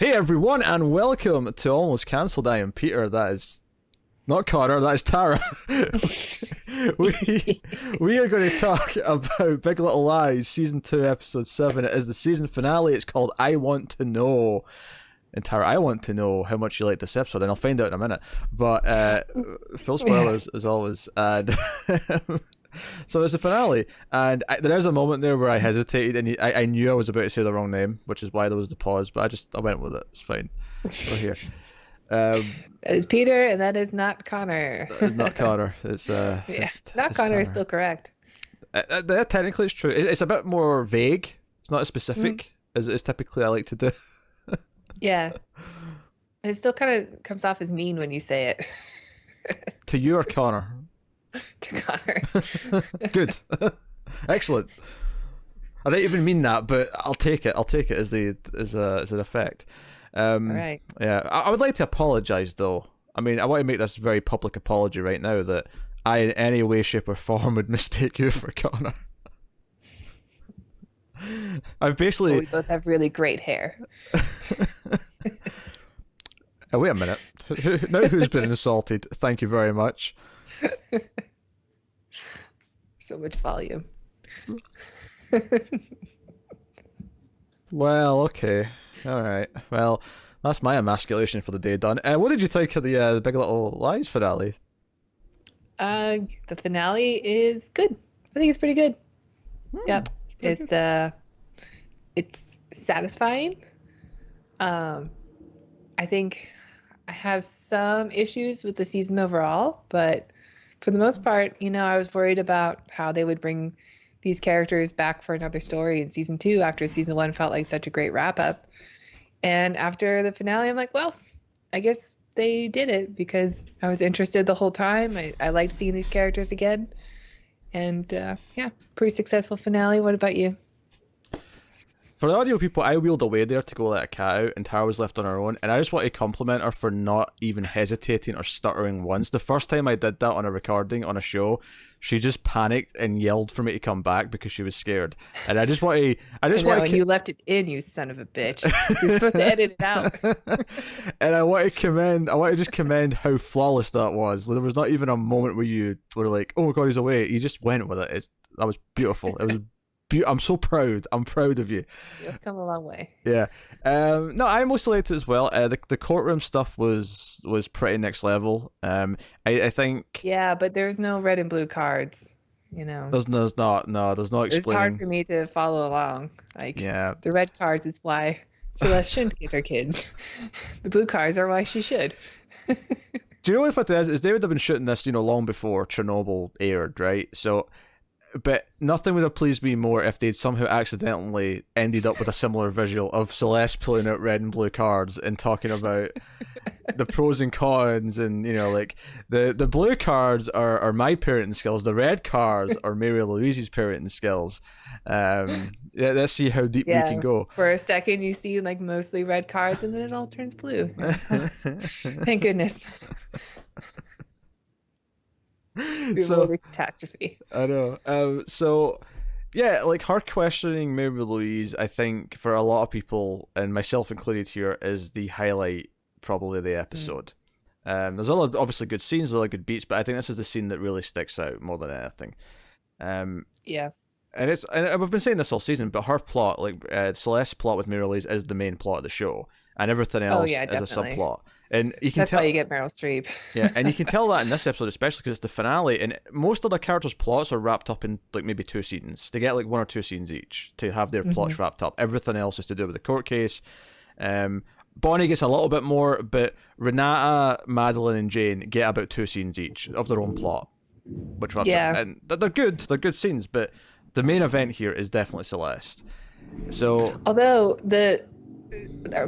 Hey everyone, and welcome to Almost Cancelled. I am Peter. That is not Connor. That is Tara. we are going to talk about Big Little Lies, season 2, episode 7. It is the season finale. It's called I Want to Know. And Tara, I want to know how much you like this episode, and I'll find out in a minute. But full spoilers as always. And so it's the finale, and there is a moment there where I hesitated, and I knew I was about to say the wrong name, which is why there was the pause. But I went with it. It's fine. We're here. That is Peter, and that is not Connor. That is not Connor. It's not Connor Tara. Is still correct. Technically, it's true. It's a bit more vague. It's not as specific as typically I like to do. Yeah, and it still kind of comes off as mean when you say it. To you or Connor? To Connor. Good. Excellent. I didn't even mean that, but I'll take it. I'll take it as an effect. All right. Yeah, I would like to apologise though. I mean, I want to make this very public apology right now that I, in any way, shape, or form, would mistake you for Connor. I've basically. Well, we both have really great hair. Oh, wait a minute. Now who's been insulted? Thank you very much. So much volume. Well, okay. All right. Well, that's my emasculation for the day done. What did you think of the Big Little Lies finale? The finale is good. I think it's pretty good. Yep. It's satisfying. I think I have some issues with the season overall, but for the most part, I was worried about how they would bring these characters back for another story in season 2 after season 1 felt like such a great wrap up. And after the finale, I'm like, well, I guess they did it because I was interested the whole time. I liked seeing these characters again. And yeah, pretty successful finale. What about you? For the audio people, I wheeled away there to go let a cat out, and Tara was left on her own. And I just want to compliment her for not even hesitating or stuttering once. The first time I did that on a recording on a show, she just panicked and yelled for me to come back because she was scared. And I just want to. And you left it in, you son of a bitch. You're supposed to edit it out. And I want to just commend how flawless that was. There was not even a moment where you were like, "Oh my god, he's away." You just went with it. That was beautiful. It was. I'm so proud. I'm proud of you. You've come a long way. Yeah. No, I mostly liked it as well. The courtroom stuff was pretty next level. I think. Yeah, but there's no red and blue cards. There's not. No, there's no explaining. It's hard for me to follow along. The red cards is why Celeste shouldn't kick her kids. The blue cards are why she should. Do you know what it is they would have been shooting this, long before Chernobyl aired, right? So. But nothing would have pleased me more if they'd somehow accidentally ended up with a similar visual of Celeste pulling out red and blue cards and talking about the pros and cons, and the blue cards are my parenting skills, the red cards are Mary Louise's parenting skills. Let's see how deep we can go. For a second, you see mostly red cards, and then it all turns blue. Thank goodness. So catastrophe. I know. So yeah, her questioning Mary Louise, I think for a lot of people, and myself included here, is the highlight probably of the episode. There's a lot of obviously good scenes, a lot of good beats, but I think this is the scene that really sticks out more than anything. Yeah. And I've been saying this all season, but her plot, Celeste's plot with Mary Louise, is the main plot of the show, and everything else is a subplot. And you can That's why you get Meryl Streep. Yeah, and you can tell that in this episode, especially because it's the finale, and most of the characters' plots are wrapped up in maybe 2 scenes. They get 1 or 2 scenes each to have their plots wrapped up. Everything else is to do with the court case. Bonnie gets a little bit more, but Renata, Madeline, and Jane get about 2 scenes each of their own plot, which wraps up. And they're good. They're good scenes, but the main event here is definitely Celeste. So, although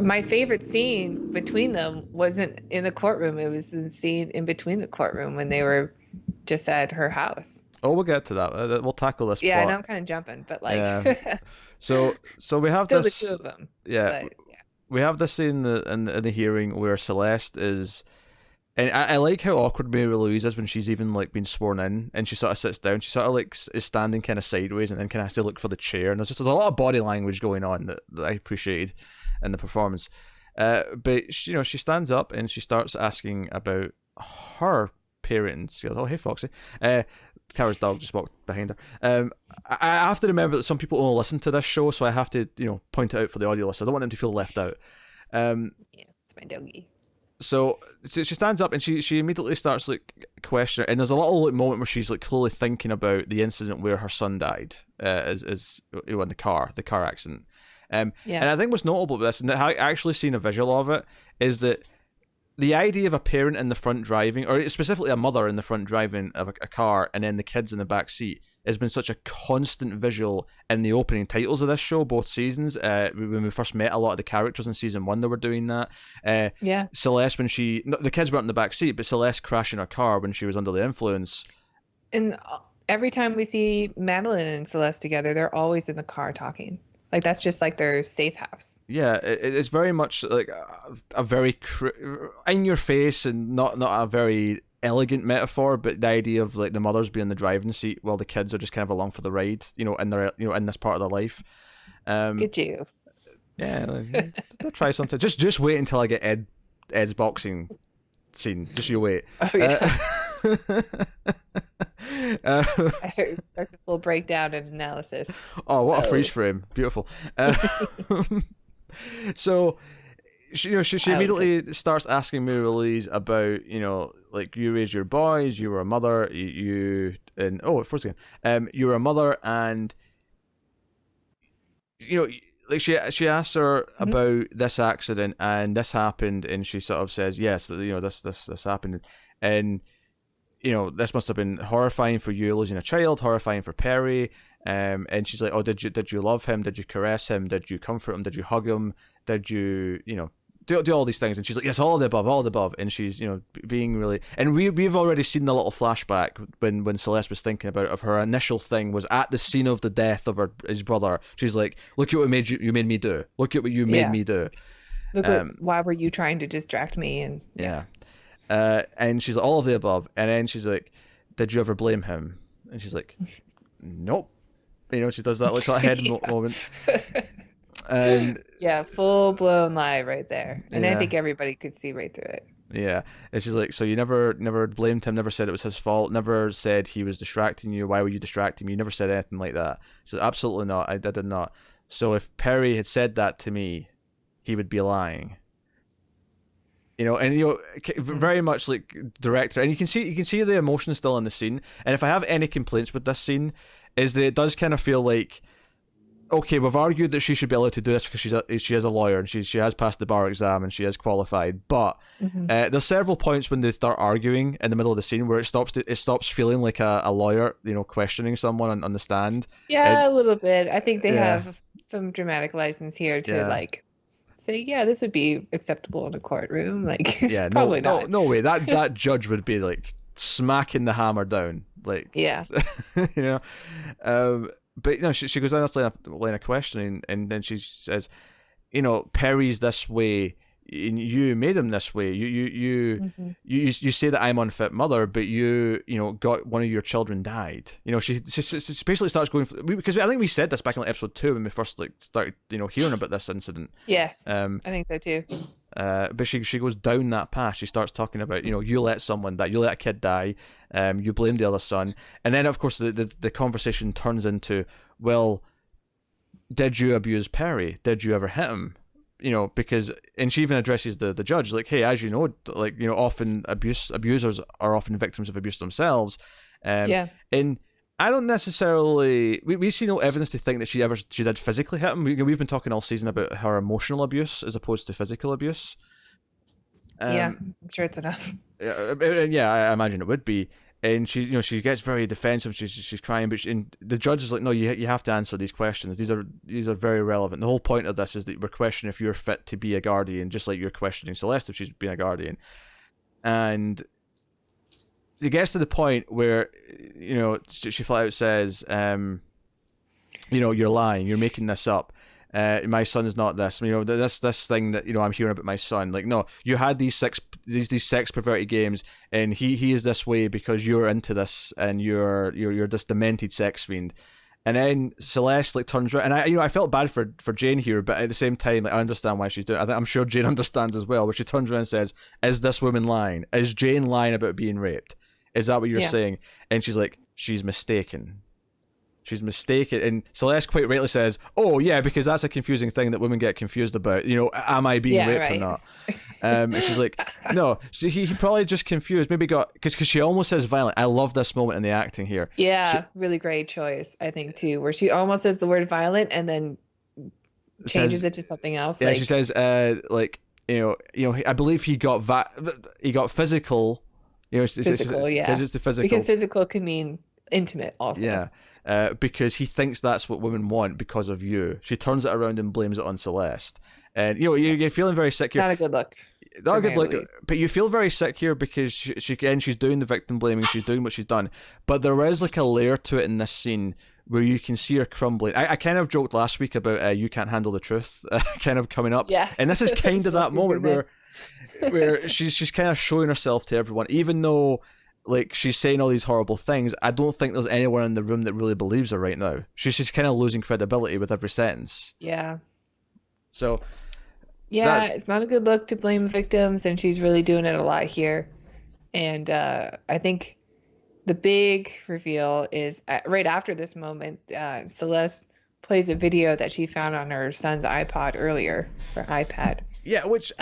my favorite scene between them wasn't in the courtroom. It was the scene in between the courtroom when they were just at her house. Oh, we'll get to that. We'll tackle this. Yeah, plot. I know I'm kind of jumping, but Yeah. So we have still this. the 2 of them. Yeah, but, we have this scene in the hearing where Celeste is. And I like how awkward Mary Louise is when she's even been sworn in, and she sort of sits down. She sort of is standing kind of sideways, and then kind of has to look for the chair. And there's a lot of body language going on that I appreciated in the performance. But she stands up and she starts asking about her parenting skills. Oh, hey, Foxy. Kara's dog just walked behind her. I have to remember that some people only listen to this show, so I have to, point it out for the audio list. I don't want them to feel left out. Yeah, it's my doggy. So she stands up and she immediately starts questioning, and there's a little moment where she's clearly thinking about the incident where her son died, in the car accident. And I think what's notable about this, and I actually seen a visual of it, is that the idea of a parent in the front driving, or specifically a mother in the front driving of a car, and then the kids in the back seat, has been such a constant visual in the opening titles of this show, both seasons. When we first met a lot of the characters in season 1, they were doing that. Celeste, when the kids weren't in the back seat, but Celeste crashing her car when she was under the influence. And every time we see Madeline and Celeste together, they're always in the car talking. That's just their safe house. Yeah, it's very much a very in your face and not a very elegant metaphor, but the idea of the mothers being in the driving seat while the kids are just kind of along for the ride, in their in this part of their life. Get you. Yeah, I'll try something. Just wait until I get Ed's boxing scene. Just you wait. Oh yeah. I heard start the full breakdown and analysis. Oh, what a freeze frame! Beautiful. So, she immediately starts asking Meryl about you raised your boys, you were a mother, you were a mother, and she asks her about this accident and this happened, and she sort of says yes, this happened, and this must have been horrifying for you losing a child, horrifying for Perry. And she's like, oh, did you love him? Did you caress him? Did you comfort him? Did you hug him? Did you, do all these things? And she's like, yes, all of the above. And she's, being really, and we've already seen the little flashback when Celeste was thinking about it, of her initial thing was at the scene of the death of his brother. She's like, look at what you made me do. Look at what you made me do. Look why were you trying to distract me? And yeah. And she's like, all of the above. And then she's like, did you ever blame him? And she's like, nope. She does that sort of head moment. And yeah, full blown lie right there. And I think everybody could see right through it. Yeah. And she's like, so you never blamed him, never said it was his fault, never said he was distracting you. Why were you distracting me? You never said anything like that. So absolutely not. I did not. So if Perry had said that to me, he would be lying. Very much director, and you can see the emotion still in the scene. And if I have any complaints with this scene, is that it does kind of feel like, okay, we've argued that she should be allowed to do this because she is a lawyer and she has passed the bar exam and she is qualified. But there's several points when they start arguing in the middle of the scene where it stops feeling like a lawyer, questioning someone on the stand. Yeah, a little bit. I think they have some dramatic license here to say, yeah, this would be acceptable in a courtroom. Probably not. No way. That judge would be smacking the hammer down. But she goes down this line of questioning, and then she says, Perry's this way, and you made him this way. You say that I'm unfit mother, but you got one of your children died. She basically starts going because I think we said this back in episode 2 when we first started hearing about this incident. Yeah, I think so too. But she goes down that path. She starts talking about you let someone die, you let a kid die, you blame the other son, and then of course the conversation turns into, well, did you abuse Perry? Did you ever hit him? Because, and she even addresses the judge, hey, as you know, often abusers are often victims of abuse themselves. And I don't necessarily, we see no evidence to think that she did physically hit him. We've been talking all season about her emotional abuse as opposed to physical abuse. I'm sure it's enough. Yeah, I imagine it would be. And she, she gets very defensive. She's crying, but the judge is like, no, you have to answer these questions. These are very relevant. The whole point of this is that we're questioning if you're fit to be a guardian, just like you're questioning Celeste if she's being a guardian. And it gets to the point where, she flat out says, you're lying, you're making this up. My son is not this. This thing that I'm hearing about my son. No, you had these sex perverted games, and he is this way because you're into this, and you're this demented sex fiend. And then Celeste like turns around, and I felt bad for Jane here, but at the same time, like, I understand why she's doing it. I'm sure Jane understands as well. Where she turns around and says, "Is this woman lying? Is Jane lying about being raped? Is that what you're saying?" And she's like, "She's mistaken. She's mistaken." And Celeste quite rightly says, "Oh yeah, because that's a confusing thing that women get confused about. Am I being raped or not?" And she's like, "No, he probably just confused. Maybe got because she almost says violent." I love this moment in the acting here. Yeah, really great choice, I think too, where she almost says the word violent and then changes it to something else. Yeah, she says, I believe he got physical. Physical, yeah. Says it's the physical because physical can mean intimate also. Yeah. Because he thinks that's what women want because of you. She turns it around and blames it on Celeste. And you're feeling very sick here. Not a good look. Not a good look, but you feel very sick here because she's doing the victim blaming. She's doing what she's done, but there is like a layer to it in this scene where you can see her crumbling. I kind of joked last week about "You Can't Handle the Truth" kind of coming up, and this is kind of that moment where she's kind of showing herself to everyone, even though like she's saying all these horrible things. I don't think there's anyone in the room that really believes her right now. She's kind of losing credibility with every sentence. Yeah. So. Yeah, it's not a good look to blame victims, and she's really doing it a lot here. And I think the big reveal is right after this moment, Celeste plays a video that she found on her son's iPod earlier, or iPad. Yeah, which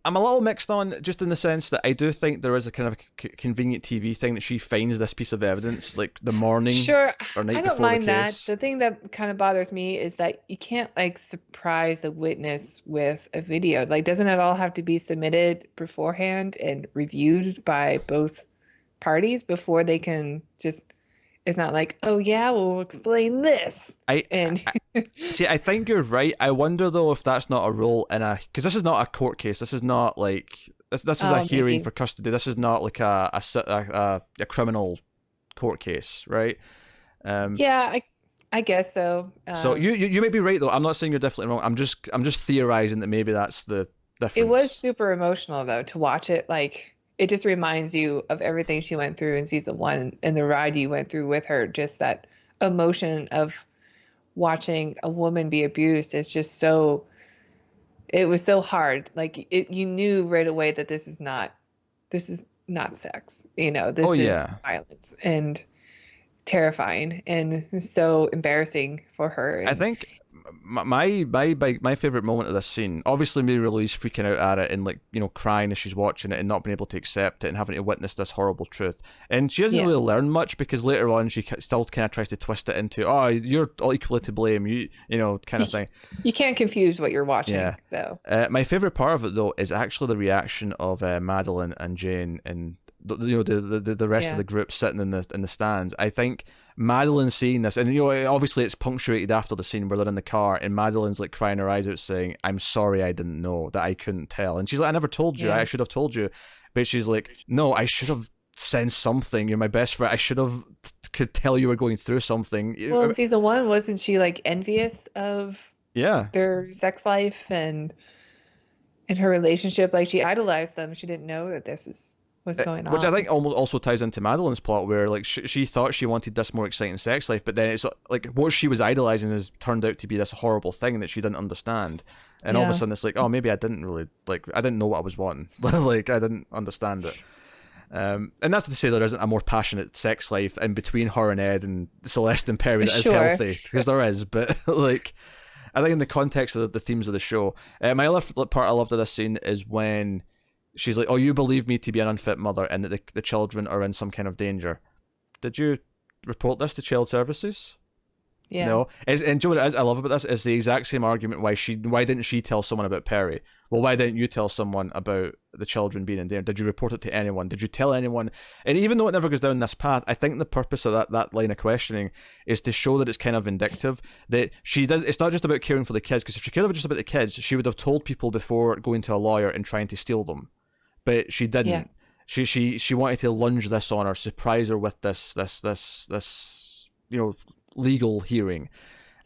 I'm a little mixed on, just in the sense that I do think there is a kind of convenient TV thing that she finds this piece of evidence like the morning or night before the case. I don't mind that. The thing that kind of bothers me is that you can't like surprise a witness with a video. Like, doesn't it all have to be submitted beforehand and reviewed by both parties before they can just... It's not like, oh yeah, we'll explain this. See, I think you're right. I wonder though if that's not a role in because this is not a court case. This is not like this is a hearing for custody. This is not like a criminal court case, right? Yeah, I guess so. So you may be right though. I'm not saying you're definitely wrong. I'm just theorizing that maybe that's the difference. It was super emotional though to watch it. Like, it just reminds you of everything she went through in season 1 and the ride you went through with her. Just that emotion of watching a woman be abused is just so... It was so hard. Like, you knew right away that this is not sex. This is violence and terrifying and so embarrassing for her. I think my favorite moment of this scene, obviously Reese freaking out at it and like crying as she's watching it and not being able to accept it and having to witness this horrible truth, and she doesn't really learn much because later on she still kind of tries to twist it into, oh, you're all equally to blame, you kind of thing. You can't confuse what you're watching though. My favorite part of it though is actually the reaction of Madeline and Jane and the rest of the group sitting in the stands. I think Madeline seeing this, and obviously it's punctuated after the scene where they're in the car and Madeline's like crying her eyes out saying, "I'm sorry, I didn't know, that I couldn't tell." And she's like, "I never told you, I should have told you." But she's like, "No, I should have sensed something. You're my best friend. I should have could tell you were going through something." Well, in season 1, wasn't she like envious of their sex life and her relationship? Like, she idolized them. She didn't know that this was going on. Which I think also ties into Madeline's plot, where like she thought she wanted this more exciting sex life, but then it's like what she was idolizing has turned out to be this horrible thing that she didn't understand. And all of a sudden it's like, oh, maybe I didn't know what I was wanting. Like, I didn't understand it. And that's to say there isn't a more passionate sex life in between her and Ed and Celeste and Perry that is healthy, because there is, but like, I think in the context of the themes of the show, my other part I loved of this scene is when she's like, "Oh, you believe me to be an unfit mother and that the children are in some kind of danger. Did you report this to child services?" Yeah. No. And do you know what it is I love about this? Is the exact same argument why didn't she tell someone about Perry? Well, why didn't you tell someone about the children being in danger? Did you report it to anyone? Did you tell anyone? And even though it never goes down this path, I think the purpose of that line of questioning is to show that it's kind of vindictive. That it's not just about caring for the kids, because if she cared just about the kids, she would have told people before going to a lawyer and trying to steal them. But she didn't. Yeah. She wanted to lunge this on her, surprise her with this legal hearing.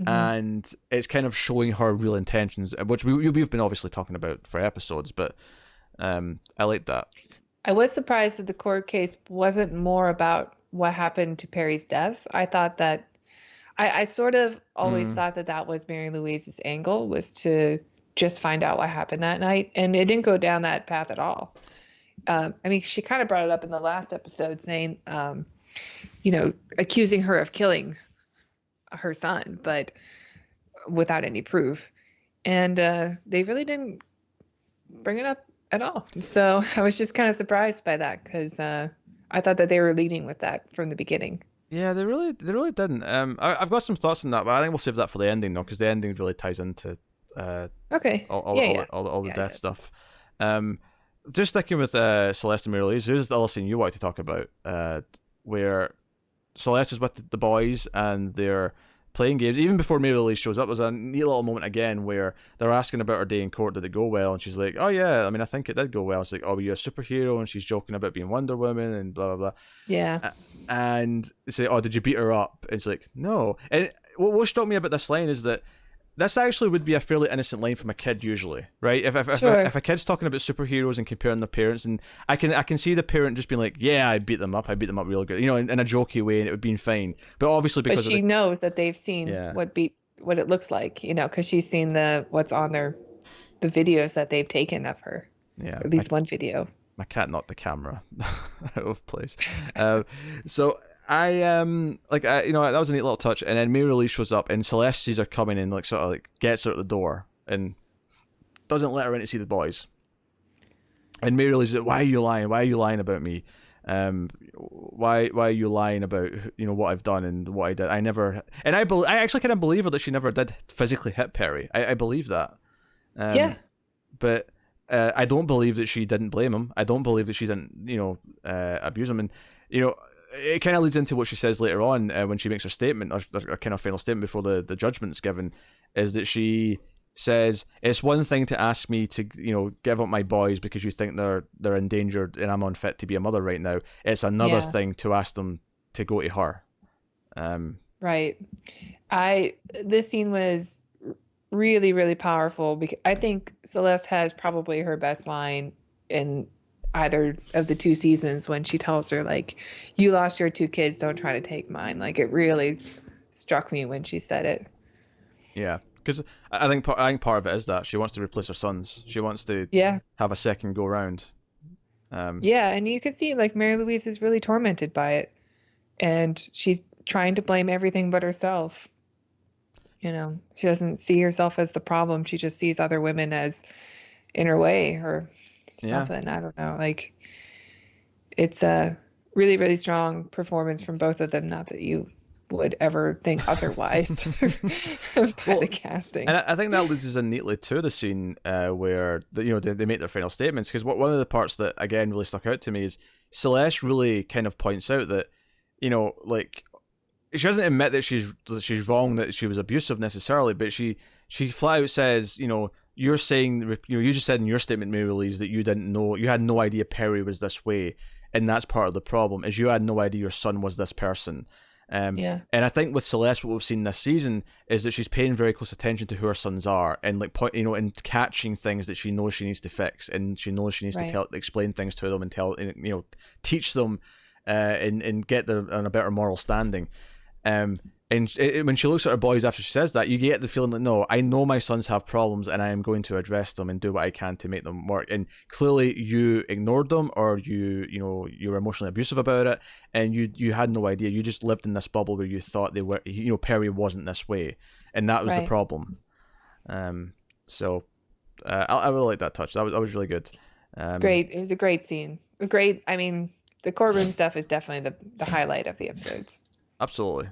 Mm-hmm. And it's kind of showing her real intentions, which we've been obviously talking about for episodes, but I like that. I was surprised that the court case wasn't more about what happened to Perry's death. I thought that I sort of always Mm. thought that that was Mary Louise's angle, was to just find out what happened that night, and it didn't go down that path at all. I mean, she kind of brought it up in the last episode, saying, accusing her of killing her son, but without any proof. And they really didn't bring it up at all. So I was just kind of surprised by that, because I thought that they were leading with that from the beginning. Yeah, they really didn't. I've got some thoughts on that, but I think we'll save that for the ending, though, because the ending really ties into Okay. all the Yeah, it death does. stuff. Just sticking with Celeste and Meryl, there's the other scene you wanted to talk about, where Celeste is with the boys and they're playing games. Even before Meryl shows up, there's a neat little moment again where they're asking about her day in court. Did it go well? And she's like, "Oh yeah, I mean, I think it did go well." It's like, "Oh, were you a superhero?" And she's joking about being Wonder Woman and blah blah blah. Yeah. And they say, "Oh, did you beat her up?" It's like, "No." And what struck me about this line is that this actually would be a fairly innocent line from a kid usually, right? Sure. If a kid's talking about superheroes and comparing their parents, and I can see the parent just being like, "Yeah, I beat them up real good," in a jokey way, and it would be fine. But obviously But because of she the knows that they've seen yeah what it looks like, because she's seen what's on the videos that they've taken of her. yeah At least one video. my cat knocked the camera out of place. So I that was a neat little touch, and then Mary Lee shows up, and Celeste sees her coming and like sort of like gets her at the door and doesn't let her in to see the boys. And Mary Lee's like, "Why are you lying? Why are you lying about me? Why are you lying about what I've done and what I did? I never." And I actually kind of believe her that she never did physically hit Perry. I believe that. Yeah. But I don't believe that she didn't blame him. I don't believe that she didn't, abuse him. And it kind of leads into what she says later on when she makes her statement, or kind of final statement before the judgment's given, is that she says it's one thing to ask me to give up my boys because you think they're endangered and I'm unfit to be a mother right now. It's another Yeah. thing to ask them to go to her. Right. This scene was really, really powerful, because I think Celeste has probably her best line in either of the two seasons, when she tells her, like, "You lost your two kids, don't try to take mine." Like, it really struck me when she said it. Yeah, because I think part of it is that she wants to replace her sons. She wants to Yeah. have a second go round. Yeah, and you can see, like, Mary Louise is really tormented by it, and she's trying to blame everything but herself. She doesn't see herself as the problem. She just sees other women as in her way or Yeah. something. I don't know. Like, it's a really, really strong performance from both of them. Not that you would ever think otherwise by the casting. And I think that leads us in neatly to the scene where they make their final statements. Because one of the parts that again really stuck out to me is Celeste really kind of points out that like she doesn't admit that she's wrong, that she was abusive necessarily, but she flat out says, you're saying, you just said in your statement, Mary Louise, that you didn't know, you had no idea Perry was this way, and that's part of the problem, is you had no idea your son was this person. Yeah. And I think with Celeste, what we've seen this season is that she's paying very close attention to who her sons are, and like and catching things that she knows she needs to fix, and she knows she needs to explain things to them and teach them, and get them on a better moral standing. And when she looks at her boys after she says that, you get the feeling that, no, I know my sons have problems and I am going to address them and do what I can to make them work. And clearly you ignored them, or you were emotionally abusive about it, and you had no idea. You just lived in this bubble where you thought they were, Perry wasn't this way, and that was the problem. So I really like that touch. That was really good. Great. It was a great scene. I mean, the courtroom stuff is definitely the highlight of the episodes. Absolutely.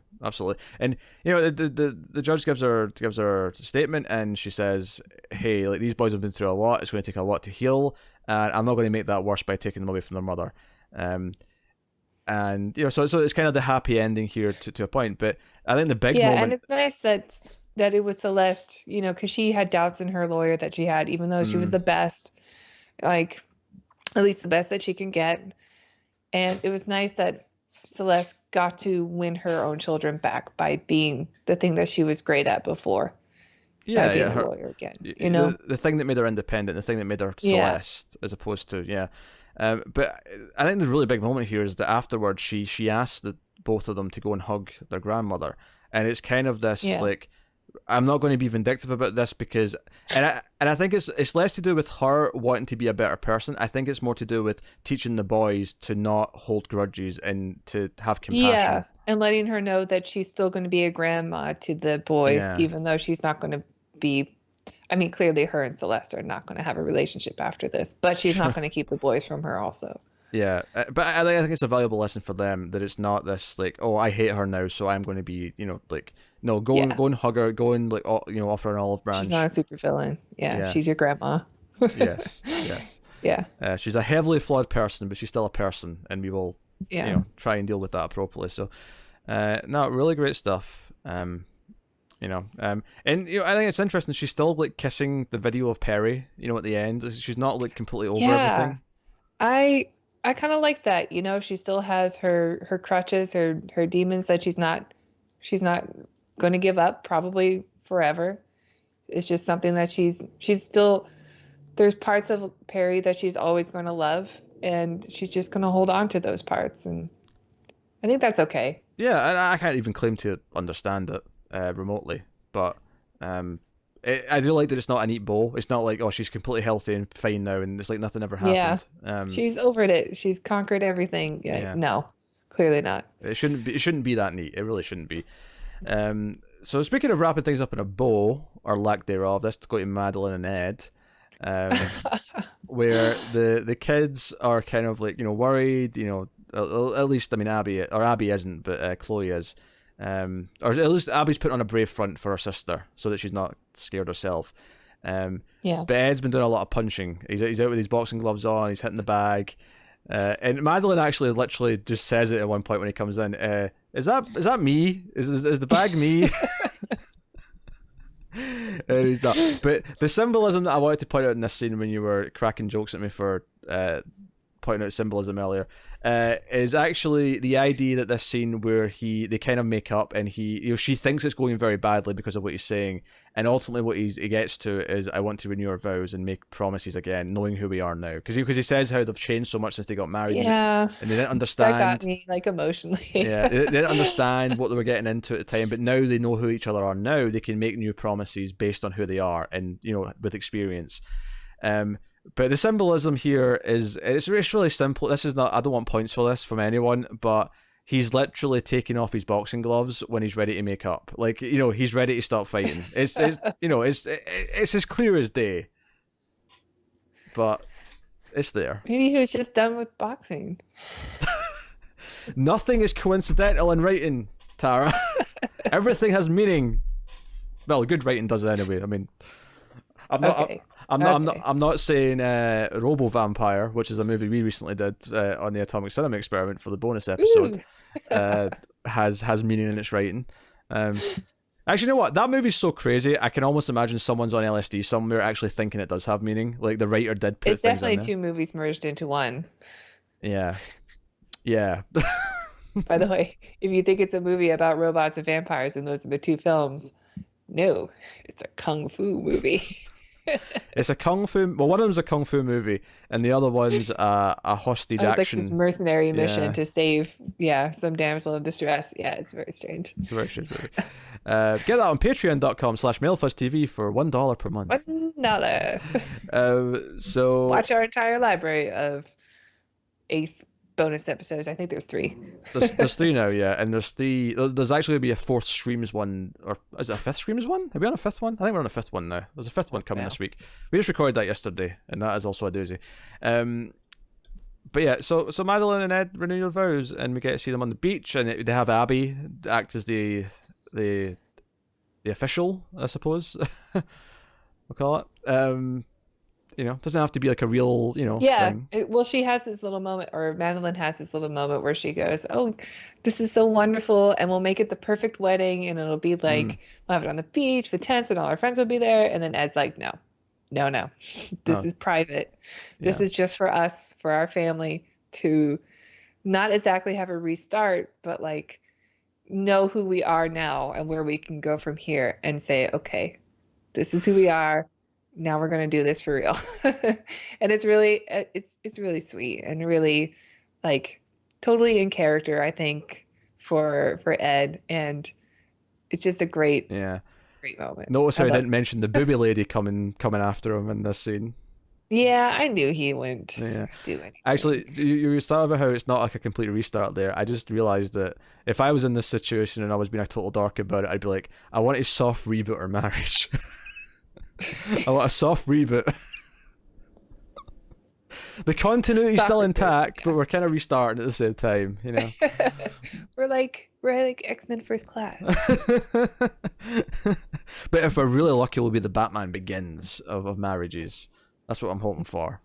And the judge gives her statement, and she says, "Hey, like, these boys have been through a lot. It's going to take a lot to heal, and I'm not going to make that worse by taking them away from their mother." And so it's kind of the happy ending here to a point. But I think the big moment. Yeah, and it's nice that it was Celeste, because she had doubts in her lawyer that she had, even though she was the best, like, at least the best that she can get. And it was nice that Celeste got to win her own children back by being the thing that she was great at before. Yeah, by being a lawyer again. The thing that made her independent, the thing that made her Celeste, as opposed to But I think the really big moment here is that afterwards she asked both of them to go and hug their grandmother, and it's kind of this Yeah. like, I'm not going to be vindictive about this because, and I think it's less to do with her wanting to be a better person. I think it's more to do with teaching the boys to not hold grudges and to have compassion. Yeah, and letting her know that she's still going to be a grandma to the boys, Yeah. even though she's not going to be. I mean, clearly her and Celeste are not going to have a relationship after this, but she's not going to keep the boys from her also. Yeah, but I think it's a valuable lesson for them that it's not this like, oh, I hate her now, so I'm going to be, like, no, go Yeah. and hug her, go and like, offer an olive branch. She's not a super villain. Yeah, Yeah. she's your grandma. Yes. Yeah. She's a heavily flawed person, but she's still a person, and we will, Yeah. try and deal with that appropriately. So, no, really great stuff. And I think it's interesting. She's still like kissing the video of Perry, at the end. She's not like completely over everything. I kind of like that. She still has her crutches, her demons that she's not going to give up probably forever. It's just something that she's still, there's parts of Perry that she's always going to love, and she's just going to hold on to those parts, and I think that's okay. Yeah, and I can't even claim to understand it remotely, but I do like that it's not a neat bow. It's not like, oh, she's completely healthy and fine now, and it's like nothing ever happened. Yeah, she's over it. She's conquered everything. Yeah. No, clearly not. It shouldn't be that neat. It really shouldn't be. So speaking of wrapping things up in a bow, or lack thereof, let's go to Madeline and Ed, where the kids are kind of like, worried. At least, I mean, Abby isn't, but Chloe is. Or at least Abby's put on a brave front for her sister so that she's not scared herself. Yeah. But Ed's been doing a lot of punching. He's out with his boxing gloves on. He's hitting the bag. And Madeline actually literally just says it at one point when he comes in. Is that me? Is the bag me? And he's not. But the symbolism that I wanted to point out in this scene when you were cracking jokes at me for pointing out symbolism earlier, is actually the idea that this scene where they kind of make up, and she thinks it's going very badly because of what he's saying, and ultimately what he gets to is, I want to renew our vows and make promises again, knowing who we are now, because he says how they've changed so much since they got married. Yeah, and they didn't understand. That got me like emotionally. Yeah, they didn't understand what they were getting into at the time, but now they know who each other are. Now they can make new promises based on who they are, and with experience. But the symbolism here it's really simple. This is not, I don't want points for this from anyone, but he's literally taking off his boxing gloves when he's ready to make up. Like, he's ready to stop fighting. It's as clear as day. But it's there. Maybe he was just done with boxing. Nothing is coincidental in writing, Tara. Everything has meaning. Well, good writing does it anyway. I mean, I'm not saying Robo Vampire, which is a movie we recently did on the Atomic Cinema Experiment for the bonus episode, has meaning in its writing. Actually, you know what? That movie's so crazy. I can almost imagine someone's on LSD somewhere actually thinking it does have meaning. Like the writer did put it's things definitely in there. two movies merged into one. Yeah. By the way, if you think it's a movie about robots and vampires and those are the two films, no, it's a kung fu movie. It's a kung fu. Well, one of them's a kung fu movie, and the other one's a hostage action. Like this mercenary mission to save, some damsel in distress. Yeah, it's very strange. It's a very strange movie. Get that on patreon.com/MailFuzzTV for $1 per month. $1. So watch our entire library of Ace bonus episodes. I think there's 3. There's 3 now, yeah, and there's actually going to be a 4th Streams one, or is it a 5th Streams one? Are we on a 5th one? I think we're on a 5th one now. There's a 5th one coming this week. We just recorded that yesterday, and that is also a doozy. But yeah, so Madeline and Ed renew their vows, and we get to see them on the beach, and they have Abby act as the official, I suppose. We'll call it. Doesn't have to be like a real, thing. Well, she has this little moment, or Madeline has this little moment where she goes, "Oh, this is so wonderful, and we'll make it the perfect wedding, and it'll be like we'll have it on the beach with tents, and all our friends will be there." And then Ed's like, "No, this is private. This is just for us, for our family to not exactly have a restart, but like know who we are now and where we can go from here, and say, okay, this is who we are. Now we're going to do this for real." And it's really sweet and really like totally in character, I think, for Ed. And it's just a great, Yeah. it's a great moment. Notice how I love didn't mention the booby lady coming after him in this scene. Yeah, I knew he wouldn't Yeah. do anything. Actually, you started about how it's not like a complete restart there. I just realized that if I was in this situation and I was being a total dork about it, I'd be like, I want a soft reboot our marriage. I want a soft reboot. The continuity's still intact, but we're kind of restarting at the same time, you know. we're like X-Men First Class. But if we're really lucky, we'll be the Batman Begins of marriages. That's what I'm hoping for.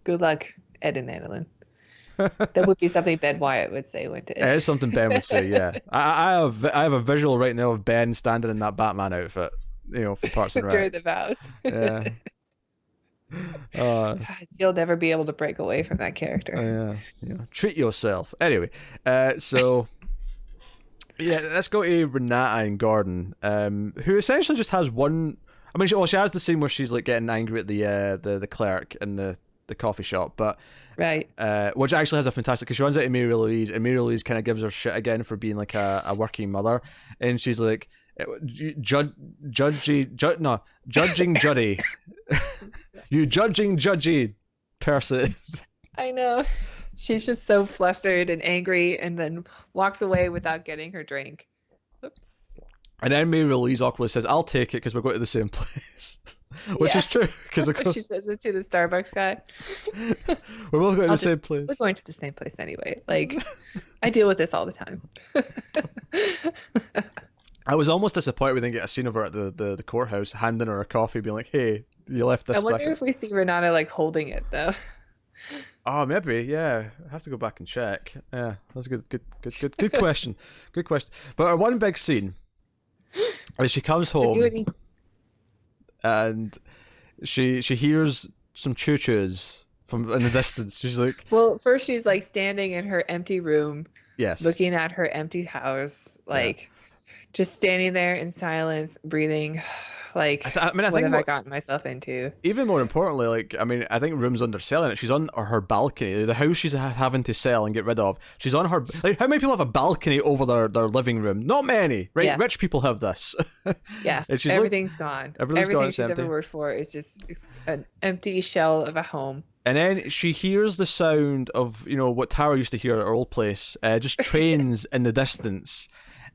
Good luck, Ed and Madeline. That would be something Ben Wyatt would say, wouldn't it? It is something Ben would say, yeah. I have a visual right now of Ben standing in that Batman outfit, you know, for Parks and Rec. During the vows. Yeah. God, you'll never be able to break away from that character. Yeah. Treat yourself. Anyway, so yeah, let's go to Renata and Gordon, who essentially just has one. I mean, she has the scene where she's like getting angry at the clerk in the coffee shop, but right, which actually has a fantastic, because she runs out to Mary Louise, and Mary Louise kind of gives her shit again for being like a working mother, and she's like, judging Juddy, you judging Judgy person. I know. She's just so flustered and angry, and then walks away without getting her drink. Oops. And then Mary Louise awkwardly says, "I'll take it because we're going to the same place," which is true. Because she says it to the Starbucks guy. We're both going to the same place. We're going to the same place anyway. Like, I deal with this all the time. I was almost disappointed we didn't get a scene of her at the courthouse handing her a coffee, being like, "Hey, you left this." I wonder if we see Renata like holding it though. Oh, maybe, yeah. I have to go back and check. Yeah, that's a good question. Good question. But our one big scene is she comes home and she hears some choo-choos from in the distance. She's like, well, first she's like standing in her empty room, yes, looking at her empty house, like just standing there in silence, breathing. Like, I think what have I gotten myself into? Even more importantly, like, I mean, I think Room's underselling it. She's on her balcony. The house she's having to sell and get rid of. She's on her... Like, how many people have a balcony over their living room? Not many, right? Yeah. Rich people have this. Yeah, and everything's gone. Everything she's ever worked for is just an empty shell of a home. And then she hears the sound of, you know, what Tara used to hear at her old place, just trains in the distance.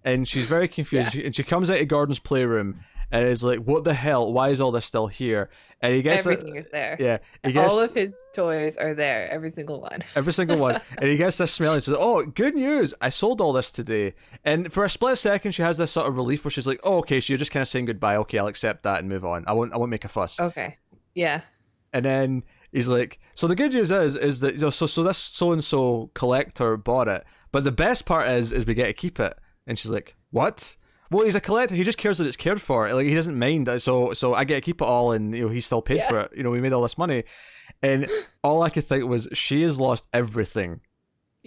And she's very confused. And she comes out of Gordon's playroom and is like, "What the hell? Why is all this still here?" And he gets everything is there. Yeah, all of his toys are there. Every single one. Every single one. And he gets this smell. And she's like, "Oh, good news! I sold all this today." And for a split second, she has this sort of relief where she's like, "Oh, okay, so you're just kind of saying goodbye. Okay, I'll accept that and move on. I won't make a fuss." Okay. Yeah. And then he's like, "So the good news is that, you know, so this so and so collector bought it, but the best part is we get to keep it." And she's like, "What?" Well, he's a collector. He just cares that it's cared for. Like, he doesn't mind. So I get to keep it all, and, you know, he's still paid for it. You know, we made all this money, and all I could think was, she has lost everything,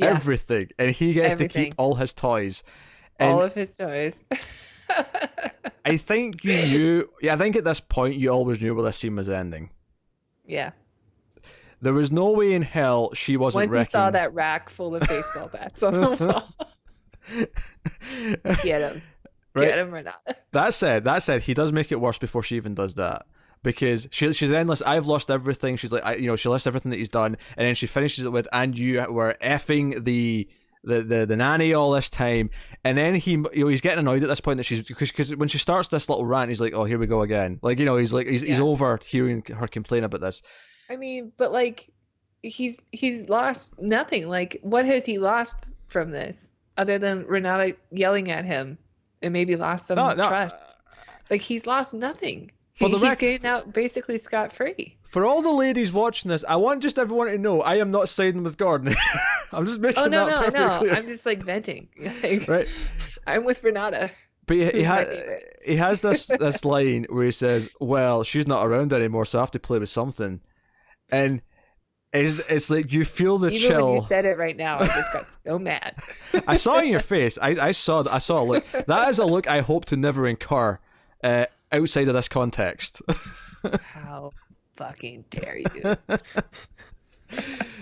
everything, and he gets to keep all his toys, all of his toys. I think you knew. Yeah, I think at this point you always knew where this scene was ending. Yeah. There was no way in hell she wasn't. Once you saw that rack full of baseball bats on the wall. Get him. Right. Get him or not. That said, he does make it worse before she even does that, because she then lists, "I've lost everything." She's like, she lists everything that he's done, and then she finishes it with, "And you were effing the nanny all this time." And then he's getting annoyed at this point that she's, because when she starts this little rant, he's like, "Oh, here we go again." Like, you know, he's like, he's over hearing her complain about this. I mean, but like, he's lost nothing. Like, what has he lost from this other than Renata yelling at him? And maybe lost some trust. Like, he's lost nothing. He's getting out basically scot-free. For all the ladies watching this, I want just everyone to know I am not siding with Gordon. I'm just making that perfectly clear. I'm just like venting. Like, right. I'm with Renata. But he has this line where he says, "Well, she's not around anymore, so I have to play with something." And it's like you feel the chill. Even when you said it right now, I just got so mad. I saw in your face. I saw a look. That is a look I hope to never incur outside of this context. How fucking dare you?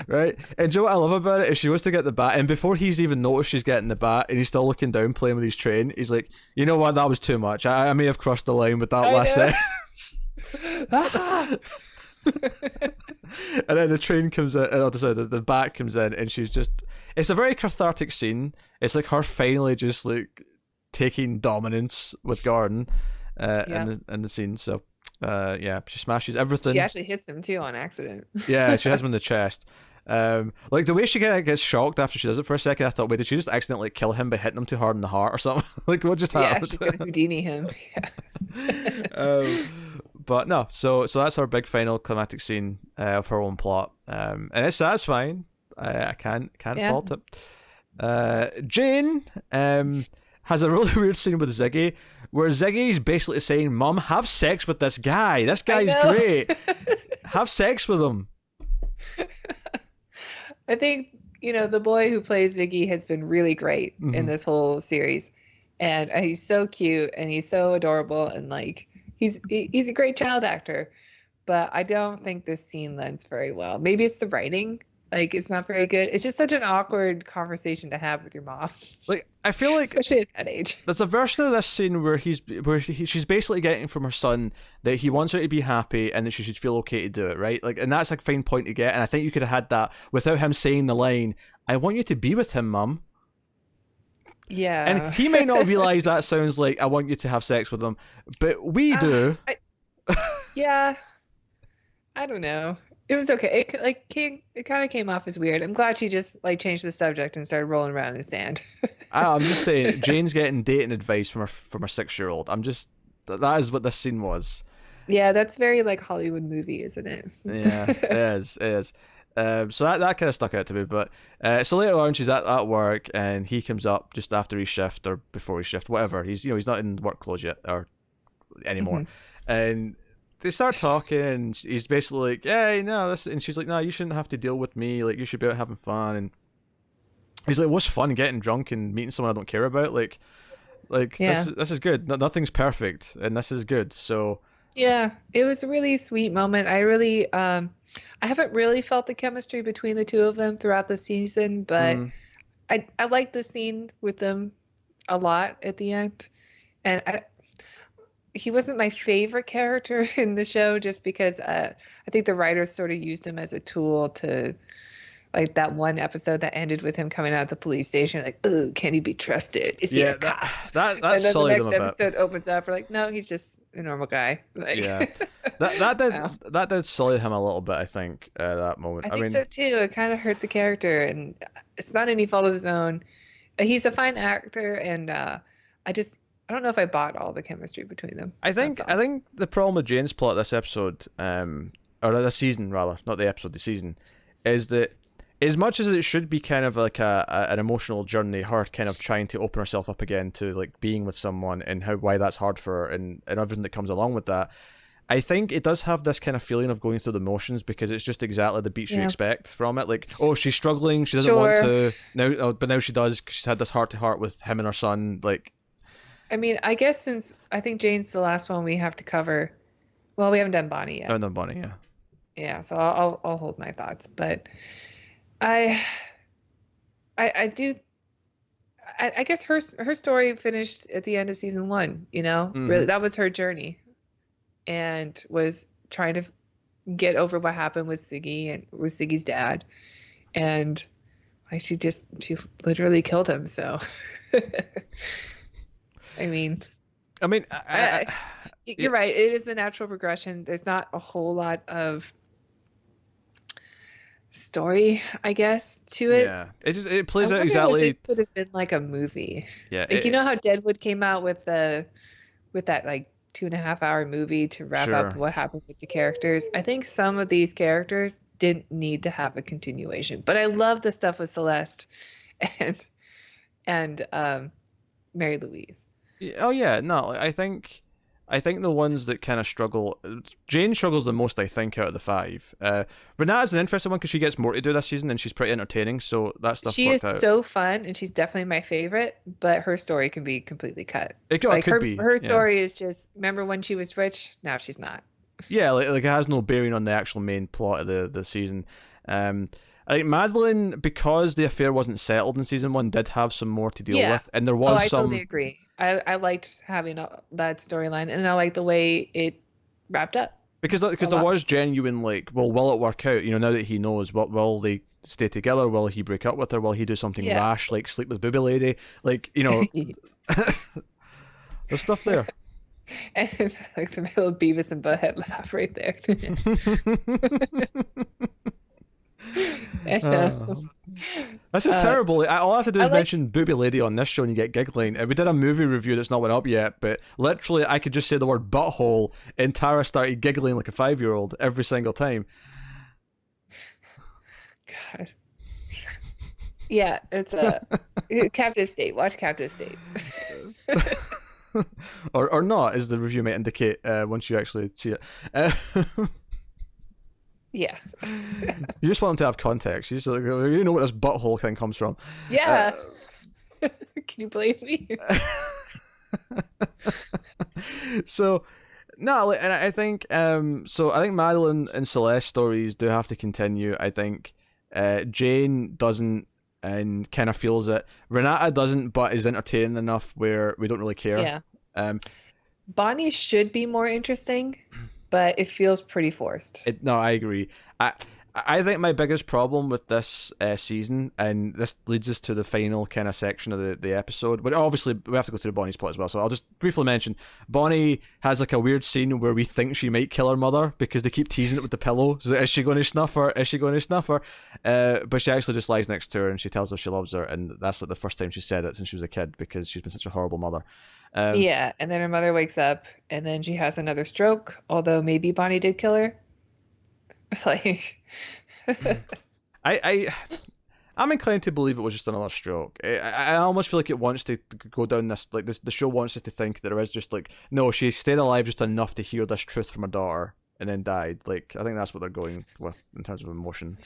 Right? And do you know what I love about it is she wants to get the bat, and before he's even noticed she's getting the bat, and he's still looking down playing with his train, he's like, you know what, that was too much. I may have crossed the line with that I last know. sentence. Ah! And then the train comes in, sorry, the bat comes in, and she's just, it's a very cathartic scene. It's like her finally just like taking dominance with Gordon in the scene. So yeah, she smashes everything. She actually hits him too on accident. Yeah, she has him in the chest. Like the way she kind of gets shocked after she does it for a second, I thought, wait, did she just accidentally kill him by hitting him too hard in the heart or something? Like, what just Yeah, happened? she's gonna Houdini him. Yeah. But no, so that's our big final climactic scene of her own plot, and it's satisfying. I can't fault it. Jane has a really weird scene with Ziggy, where Ziggy's basically saying, "Mom, have sex with this guy. This guy's great. Have sex with him." I think, the boy who plays Ziggy has been really great in this whole series. And he's so cute and he's so adorable and like he's a great child actor. But I don't think this scene lends very well. Maybe it's the writing. Like, it's not very good. It's just such an awkward conversation to have with your mom. Like, I feel like, especially at that age. There's a version of this scene where she's basically getting from her son that he wants her to be happy and that she should feel okay to do it, right? Like, and that's a fine point to get. And I think you could have had that without him saying the line, "I want you to be with him, Mum." Yeah. And he may not realize that sounds like, "I want you to have sex with him," but we do. Yeah. I don't know. It was okay. It kind of came off as weird. I'm glad she just like changed the subject and started rolling around in the sand. I'm just saying, Jane's getting dating advice from her 6-year-old. That is what this scene was. Yeah, that's very like Hollywood movie, isn't it? Yeah, it is. It is. So that kind of stuck out to me. But so later on, she's at work, and he comes up just after his shift or before his shift, whatever. He's not in work clothes yet or anymore, and they start talking, and he's basically like, "Hey, no, this," and she's like, "No, you shouldn't have to deal with me. Like, you should be out having fun." And he's like, "What's fun? Getting drunk and meeting someone I don't care about? Like Yeah. this is good. Nothing's perfect, and this is good." So Yeah, it was a really sweet moment. I really, I haven't really felt the chemistry between the two of them throughout the season, but I liked the scene with them a lot at the end, and he wasn't my favorite character in the show just because I think the writers sort of used him as a tool to, like that one episode that ended with him coming out of the police station, like, "Oh, can he be trusted? Is he a cop?" That's and then the sullied next them a bit. episode opens up, we're like, "No, he's just a normal guy." Like, Yeah, that did sully him a little bit. I think at that moment. I think so too. It kind of hurt the character, and it's not any fault of his own. He's a fine actor, and I don't know if I bought all the chemistry between them. I think the problem with Jane's plot this episode, or this season rather, not the episode, the season, is that as much as it should be kind of like an emotional journey, her kind of trying to open herself up again to like being with someone and why that's hard for her and everything that comes along with that. I think it does have this kind of feeling of going through the motions because it's just exactly the beats you expect from it. Like, oh, she's struggling, she doesn't want to now, but now she does. She's had this heart to heart with him and her son. Like, I mean, I guess since I think Jane's the last one we have to cover. Well, we haven't done Bonnie yet. I haven't done Bonnie, yeah. Yeah, so I'll hold my thoughts, but I do. I guess her story finished at the end of season 1. Really, that was her journey, and was trying to get over what happened with Siggy and with Siggy's dad, and like she literally killed him. So. I mean, you're right. It is the natural progression. There's not a whole lot of story, I guess, to it. Yeah, it plays I out wonder exactly. If this could have been like a movie. Yeah, like you know how Deadwood came out with that like 2.5-hour movie to wrap up what happened with the characters. I think some of these characters didn't need to have a continuation, but I love the stuff with Celeste and Mary Louise. Oh yeah, no, I think the ones that kind of struggle, Jane struggles the most, I think, out of the 5. Renata's an interesting one because she gets more to do this season and she's pretty entertaining, so that stuff she worked is out. So fun, and she's definitely my favorite, but her story can be completely cut. It could be. Her story is just, remember when she was rich? Now she's not. Yeah, like it has no bearing on the actual main plot of the season. I think Madeline, because the affair wasn't settled in season 1, did have some more to deal with, and there Oh, was I some. totally agree. I liked having that storyline, and I like the way it wrapped up. Because there was genuine, like, well, will it work out? You know, now that he knows, what will they stay together? Will he break up with her? Will he do something rash, like sleep with Booby Lady? Like, you know, there's stuff there. And like the little Beavis and Butthead laugh right there. This is terrible. All I have to do is mention Booby Lady on this show and you get giggling. We did a movie review that's not went up yet, but literally I could just say the word butthole and Tara started giggling like a 5-year-old every single time. God. Yeah, it's Captive State. Watch Captive State. or not, as the review might indicate once you actually see it. Yeah. You just want them to have context. You just like, you know what this butthole thing comes from. Yeah. Can you blame me? So, no, and I think so. I think Madeline and Celeste stories do have to continue. I think Jane doesn't and kind of feels it. Renata doesn't, but is entertaining enough where we don't really care. Yeah. Bonnie should be more interesting, but it feels pretty forced. No, I agree. I think my biggest problem with this season, and this leads us to the final kind of section of the episode, but obviously we have to go to the Bonnie's plot as well, so I'll just briefly mention, Bonnie has like a weird scene where we think she might kill her mother because they keep teasing it with the pillow. So is she going to snuff her? Is she going to snuff her? But she actually just lies next to her and she tells her she loves her, and that's like the first time she said it since she was a kid because she's been such a horrible mother. Yeah, and then her mother wakes up and then she has another stroke, although maybe Bonnie did kill her. Like... I'm inclined to believe it was just another stroke. I almost feel like it wants to go down this, like the show wants us to think that there is just like, no, she stayed alive just enough to hear this truth from her daughter and then died. Like, I think that's what they're going with in terms of emotion,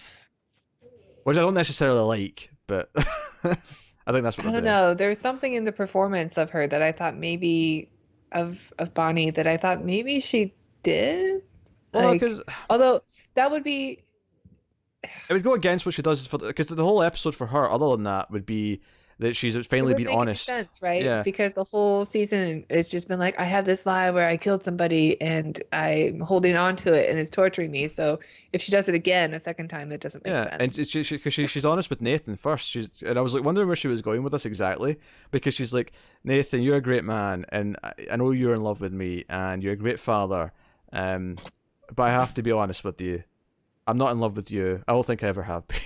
which I don't necessarily like, but I think that's what I don't know. There's something in the performance of her that I thought maybe of Bonnie that I thought maybe she did. Well, like, although that would be. It would go against what she does because the whole episode for her, other than that, would be that she's finally been honest. Sense, right? Yeah. Because the whole season it's just been like, I have this lie where I killed somebody and I'm holding on to it and it's torturing me. So if she does it again a second time, it doesn't make sense. And because she's honest with Nathan first. And I was like wondering where she was going with this exactly, because she's like, Nathan, you're a great man, and I know you're in love with me, and you're a great father. But I have to be honest with you. I'm not in love with you. I don't think I ever have been.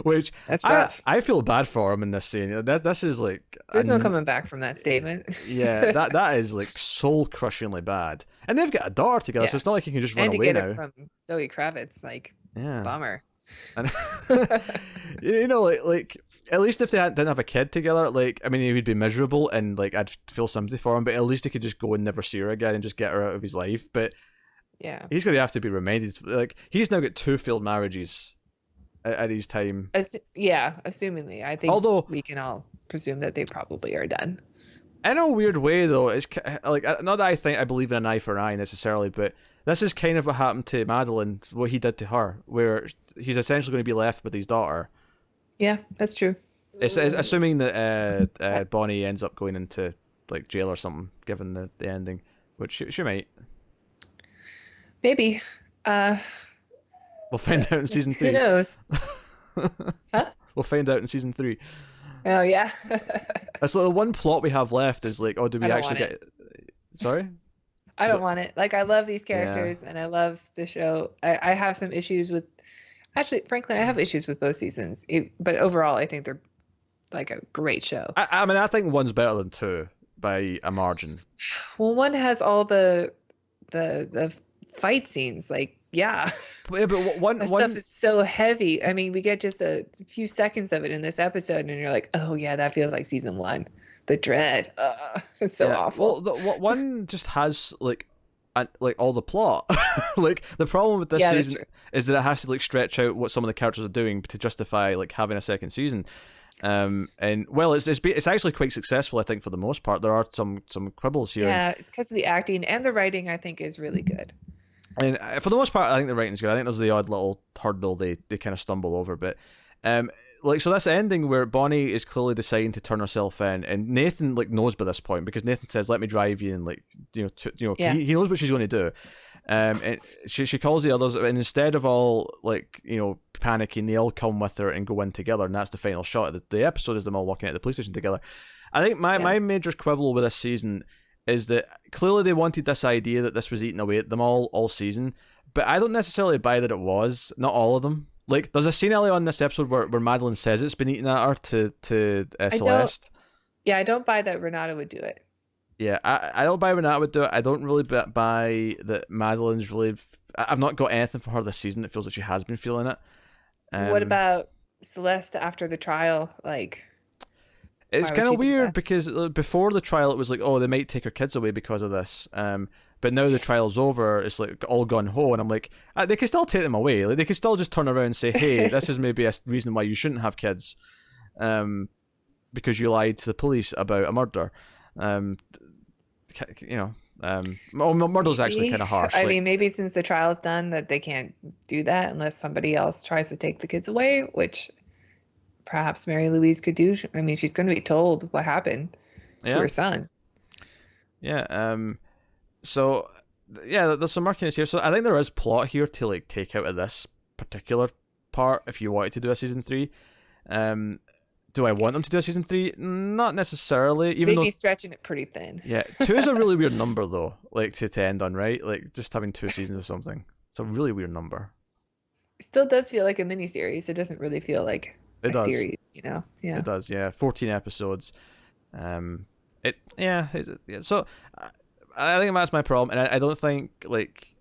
Which that's rough. I feel bad for him in this scene. This is like there's no coming back from that statement. Yeah, that is like soul crushingly bad. And they've got a daughter together, so it's not like you can just run away now. And to get it from Zoe Kravitz, like, bummer. And you know, like at least if they didn't have a kid together, like, I mean, he would be miserable and like I'd feel sympathy for him, but at least he could just go and never see her again and just get her out of his life. But yeah, he's going to have to be reminded. Like, he's now got 2 failed marriages at his time. Assumingly, I think. Although we can all presume that they probably are done. In a weird way, though, it's like, not that I believe in an eye for an eye necessarily, but this is kind of what happened to Madeline, what he did to her, where he's essentially going to be left with his daughter. Yeah, that's true. It's assuming that Bonnie ends up going into like jail or something, given the ending, which she might. Maybe. We'll find out in season 3. Who knows? Huh? We'll find out in season 3. Oh yeah. That's like the one plot we have left is like, oh, do we actually get? Sorry. I don't want it. Like, I love these characters and I love the show. I have some issues with. Actually, frankly, I have issues with both seasons. But overall, I think they're like a great show. I mean, I think one's better than 2 by a margin. Well, one has all the fight scenes, like, yeah, but one stuff is so heavy. I mean, we get just a few seconds of it in this episode, and you're like, oh yeah, that feels like season 1. The dread, it's so awful. Well, one just has like all the plot. Like, the problem with this season is that it has to like stretch out what some of the characters are doing to justify like having a second season. And well, it's actually quite successful, I think, for the most part. There are some quibbles here. Yeah, because of the acting and the writing, I think, is really good. And for the most part, I think the writing's good. I think there's the odd little hurdle they kind of stumble over, but like, so this ending where Bonnie is clearly deciding to turn herself in, and Nathan like knows by this point because Nathan says, "Let me drive you," and like Yeah. he knows what she's going to do. And she calls the others, and instead of all like panicking, they all come with her and go in together, and that's the final shot of the episode is them all walking out of the police station together. I think my major quibble with this season is that clearly they wanted this idea that this was eating away at them all season, but I don't necessarily buy that it was. Not all of them. Like, there's a scene early on in this episode where Madeline says it's been eaten at her to Celeste. I don't buy that Renata would do it. Yeah, I don't buy Renata would do it. I don't really buy that Madeline's really... I've not got anything for her this season that feels like she has been feeling it. What about Celeste after the trial? Like... It's kind of weird because before the trial it was like, oh, they might take her kids away because of this. But now the trial's over, it's like all gun ho, and I'm like, they can still take them away. Like, they can still just turn around and say, hey, this is maybe a reason why you shouldn't have kids, because you lied to the police about a murder. Murder's actually kind of harsh. I mean, maybe since the trial's done, that they can't do that unless somebody else tries to take the kids away, which perhaps Mary Louise could do. I mean, she's going to be told what happened to her son. Yeah. So, yeah, there's some murkiness here. So I think there is plot here to like take out of this particular part if you wanted to do a season 3. Do I want them to do a season 3? Not necessarily. They'd be stretching it pretty thin. Yeah, 2 is a really weird number though, like to end on, right? Like just having 2 seasons or something. It's a really weird number. It still does feel like a miniseries. It doesn't really feel like a series, Yeah. It does, yeah. 14 episodes. So I think that's my problem, and I don't think like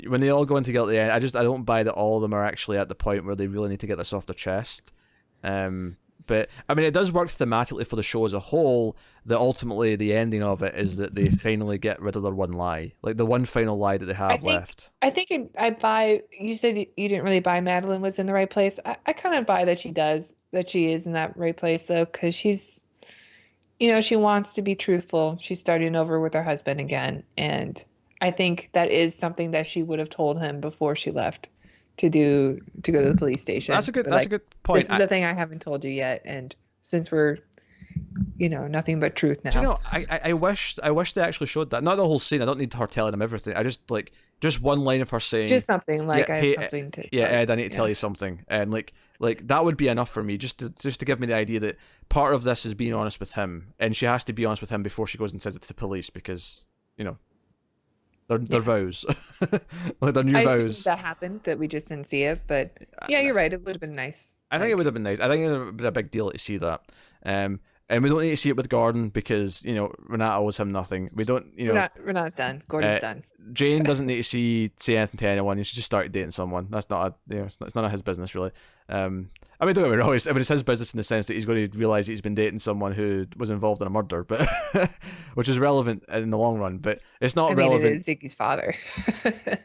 when they all go in together at the end, I don't buy that all of them are actually at the point where they really need to get this off their chest. But I mean, it does work thematically for the show as a whole. That ultimately the ending of it is that they finally get rid of their one lie, like the one final lie that they have left. I think I buy. You said you didn't really buy Madeline was in the right place. I kind of buy that she is in that right place though, because she's, she wants to be truthful. She's starting over with her husband again, and I think that is something that she would have told him before she left to go to the police station. That's a good point. This is the thing I haven't told you yet, and since we're nothing but truth now. Do you know, I wish they actually showed that. Not the whole scene. I don't need her telling him everything. I just one line of her saying just something like, I have something to Ed, I need to tell you something, and like that would be enough for me, just to give me the idea that part of this is being honest with him, and she has to be honest with him before she goes and says it to the police, because their vows, like their new vows. I assume that happened, that we just didn't see it, but yeah, you're right. It would have been nice. I think it would have been nice. I think it would have been a big deal to see that. And we don't need to see it with Gordon because Renata owes him nothing. We don't. Renata's done. Gordon's done. Jane doesn't need to say anything to anyone. He should just start dating someone. That's not it's none of his business really. I mean, don't get me wrong. It's his business in the sense that he's going to realize that he's been dating someone who was involved in a murder, but which is relevant in the long run. But it's not relevant. It is Ziggy's father.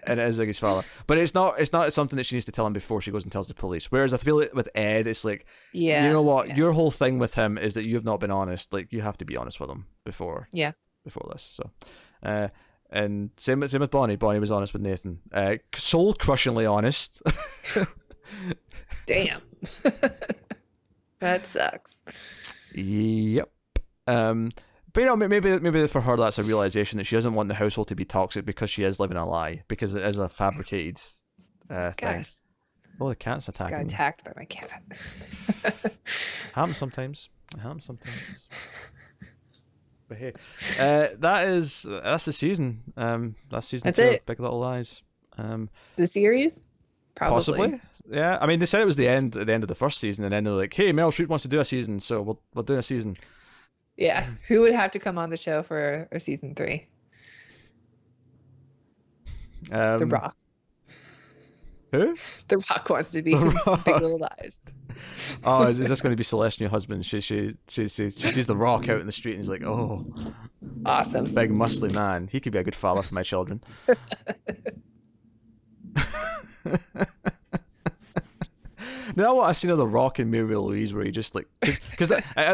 And it is Ziggy's father. But it's not something that she needs to tell him before she goes and tells the police. Whereas I feel like with Ed, it's like, you know what? Yeah. Your whole thing with him is that you have not been honest. Like, you have to be honest with him before this. So, and same with Bonnie. Bonnie was honest with Nathan. Soul crushingly honest. Damn. That sucks. Yep. But maybe for her that's a realization that she doesn't want the household to be toxic because she is living a lie, because it is a fabricated thing. Oh, the cat's attacking. Just got attacked by my cat. Happens sometimes. But hey, that's the season. That's season 2 of Big Little Lies. The series? Probably. Possibly. Yeah, I mean, they said it was at the end of the first season, and then they're like, "Hey, Meryl Streep wants to do a season, so we're doing a season." Yeah, who would have to come on the show for a season 3? The Rock. Who? The Rock wants to be Big Little Lies. Oh, is this going to be Celeste, your husband? She sees The Rock out in the street, and he's like, "Oh, awesome, big muscly man. He could be a good father for my children." Now what I seen of The Rock and Mary Louise, where he just like, because I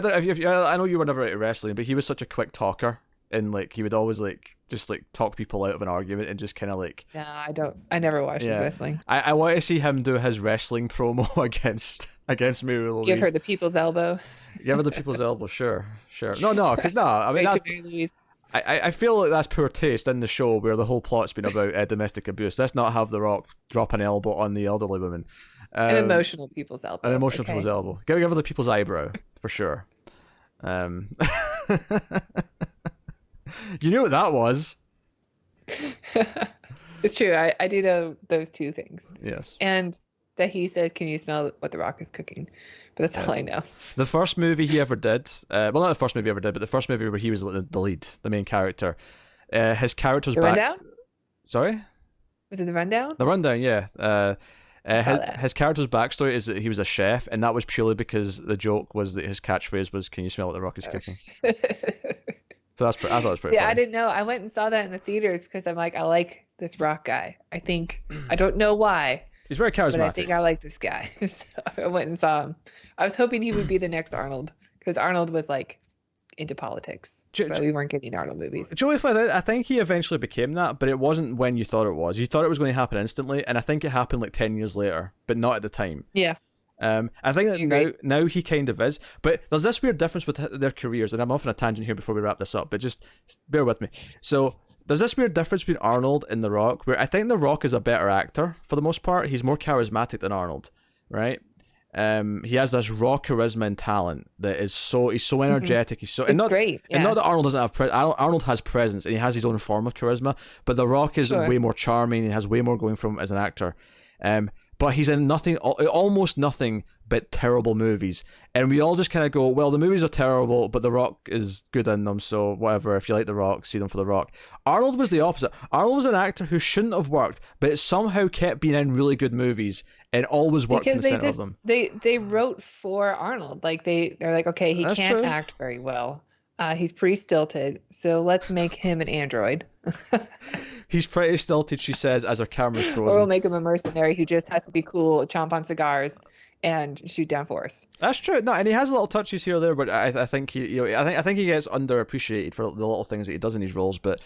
know you were never into wrestling, but he was such a quick talker. and like he would always like just like talk people out of an argument and just kind of like. No, I never watched his wrestling. I want to see him do his wrestling promo against Meryl. Give her the people's elbow. Give her the people's elbow, sure. No, because I mean that's. Mary Louise. I feel like that's poor taste in the show where the whole plot's been about domestic abuse. Let's not have The Rock drop an elbow on the elderly woman. An emotional people's elbow. An emotional people's elbow. Give her the people's eyebrow, for sure. You knew what that was. It's true. I do know those two things. Yes. And that he says, "Can you smell what The Rock is cooking?" But that's all I know. The first movie he ever did, well, not the first movie he ever did, but the first movie where he was the lead, the main character. His character's The Rundown? Sorry? Was it The Rundown? The Rundown, yeah. His character's backstory is that he was a chef, and that was purely because the joke was that his catchphrase was, "Can you smell what The Rock is cooking?" So I thought it was pretty funny. I didn't know. I went and saw that in the theaters because I'm like, I like this Rock guy. I don't know why. He's very charismatic. But I think I like this guy. So I went and saw him. I was hoping he would be the next Arnold because Arnold was like into politics. So we weren't getting Arnold movies. Joey, I think he eventually became that, but it wasn't when you thought it was. You thought it was going to happen instantly, and I think it happened like 10 years later, but not at the time. Yeah. I think that now he kind of is. But there's this weird difference with their careers, and I'm off on a tangent here before we wrap this up, but just bear with me. So there's this weird difference between Arnold and The Rock, where I think The Rock is a better actor for the most part. He's more charismatic than Arnold, right? He has this raw charisma and talent that is he's so energetic. He's so great. Yeah. And not that Arnold doesn't have Arnold has presence and he has his own form of charisma, but The Rock is way more charming and has way more going from him as an actor. But he's in almost nothing but terrible movies. And we all just kind of go, well, the movies are terrible, but The Rock is good in them, so whatever. If you like The Rock, see them for The Rock. Arnold was the opposite. Arnold was an actor who shouldn't have worked, but somehow kept being in really good movies and always worked in the center of them. They wrote for Arnold. Like they're like, okay, he can't act very well. He's pretty stilted, so let's make him an android. He's pretty stilted, she says, as her camera's frozen. Or we'll make him a mercenary who just has to be cool, chomp on cigars, and shoot down forests. That's true. No, and he has little touches here or there, but I think I think he gets underappreciated for the little things that he does in these roles. But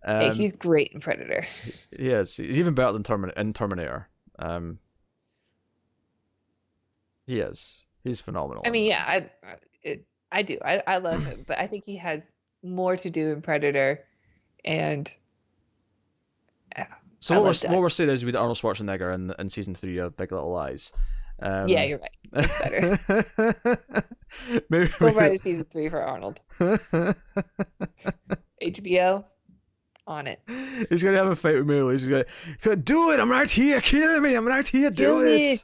hey, he's great in Predator. He is. He's even better than Terminator. He is. He's phenomenal. I mean, yeah, I do. I love him, but I think he has more to do in Predator, and. So what we're saying is with Arnold Schwarzenegger in season 3 of Big Little Lies. Yeah, you're right. That's better. We'll write a season 3 for Arnold. HBO, on it. He's gonna have a fight with Meryl. He's gonna do it. I'm right here. Kill me. I'm right here. Do it.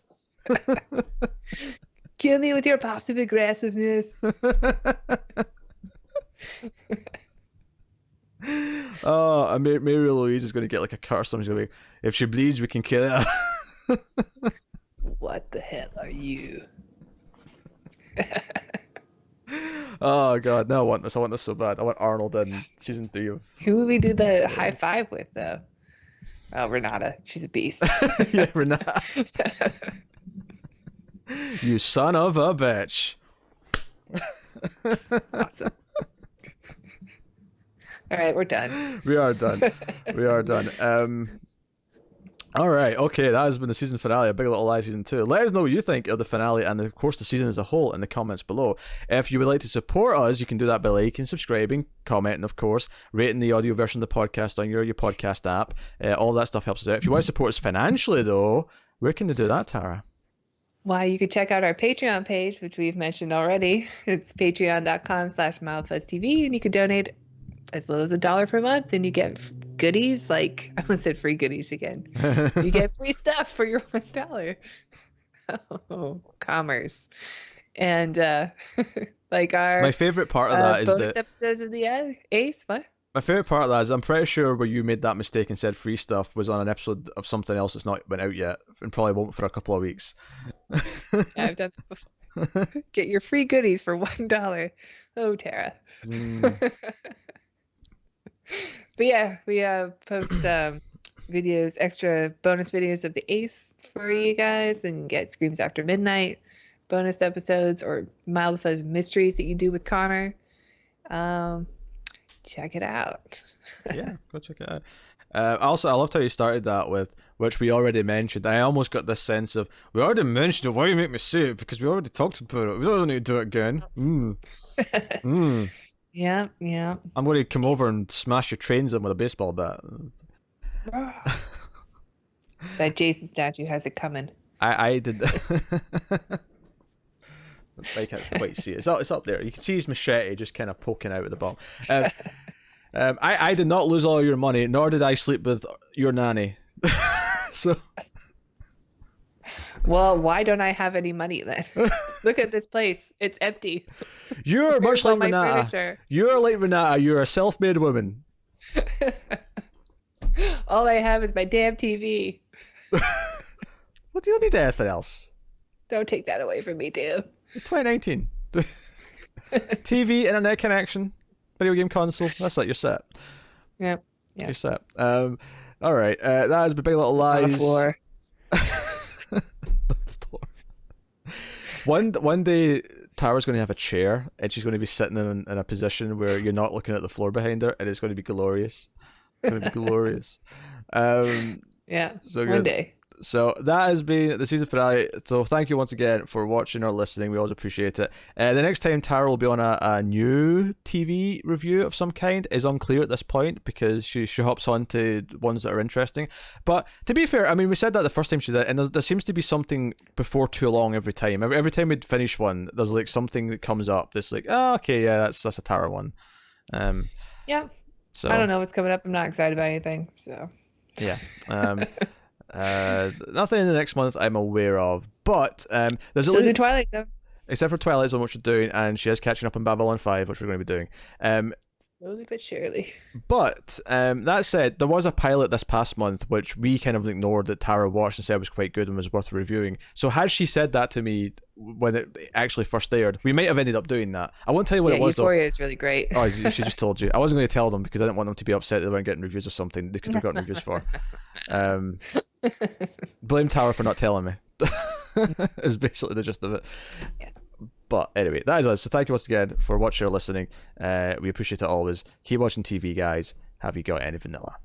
Kill me with your passive aggressiveness. Oh, and Mary Louise is going to get like a curse. Someone's going to be, if she bleeds, we can kill her. What the hell are you? Oh god, no, I want this. I want this so bad. I want Arnold in season 3 of. Who would we do the high five with though? Oh, Renata. She's a beast. Yeah, Renata. You son of a bitch. Awesome. All right, we're done. We are done. All right, okay, that has been the season finale of Big Little Lies season 2. Let us know what you think of the finale and, of course, the season as a whole in the comments below. If you would like to support us, you can do that by liking, subscribing, commenting, of course, rating the audio version of the podcast on your podcast app. All that stuff helps us out. If you want to support us financially, though, where can they do that, Tara? Well, you could check out our Patreon page, which we've mentioned already. It's patreon.com/MildFuzzTV, and you could donate as little as $1 per month, and you get goodies. Like, I almost said free goodies again. You get free stuff for your $1. Oh, commerce. And like my favorite part of that is bonus episodes of the Ace. What? My favorite part of that is I'm pretty sure where you made that mistake and said free stuff was on an episode of something else that's not been out yet and probably won't for a couple of weeks. Yeah, I've done that before. Get your free goodies for $1. Oh, Tara. But yeah, we post videos, extra bonus videos of the Ace for you guys, and get Screams After Midnight bonus episodes or Mild Fuzz mysteries that you do with Connor. check it out. Yeah, go check it out. Also, I loved how you started that with, which we already mentioned. I almost got this sense of, we already mentioned it, why you make me say it? Because we already talked about it. We don't need to do it again. Yeah. I'm going to come over and smash your trains in with a baseball bat. That Jason statue has it coming. I did. I can't quite see it. It's up there. You can see his machete just kind of poking out at the bottom. I did not lose all your money, nor did I sleep with your nanny. So, well, why don't I have any money then? Look at this place; it's empty. You're much like Renata. You're like Renata. You're a self-made woman. All I have is my damn TV. What do you need anything else? Don't take that away from me, too. It's 2019. TV, internet connection, video game console. That's like your set. Yeah. Your set. All right. That has been Big Little Lies. On the floor. One day, Tara's going to have a chair, and she's going to be sitting in a position where you're not looking at the floor behind her, and it's going to be glorious. It's going to be glorious. Yeah. So one day. So that has been the season finale. So thank you once again for watching or listening. We always appreciate it. The next time Tara will be on a new TV review of some kind is unclear at this point because she hops on to ones that are interesting. But to be fair, I mean, we said that the first time she did, and there seems to be something before too long every time. Every time we'd finish one, there's like something that comes up that's like, oh, okay, yeah, that's a Tara one. Yeah. So I don't know what's coming up. I'm not excited about anything. So. Yeah. Nothing in the next month I'm aware of, but there's still do Twilight Zone, except for Twilight Zone, which we're doing, and she is catching up on Babylon 5, which we're going to be doing. Slowly but surely. But that said, there was a pilot this past month which we kind of ignored that Tara watched and said was quite good and was worth reviewing. So had she said that to me when it actually first aired, we might have ended up doing that. I won't tell you what it was. Euphoria is really great. Oh, she just told you. I wasn't going to tell them because I didn't want them to be upset that they weren't getting reviews of something they could have gotten reviews for. Blame Tara for not telling me. Is basically the gist of it. Yeah. But anyway, that is us. So thank you once again for watching or listening. We appreciate it always. Keep watching TV, guys. Have you got any vanilla?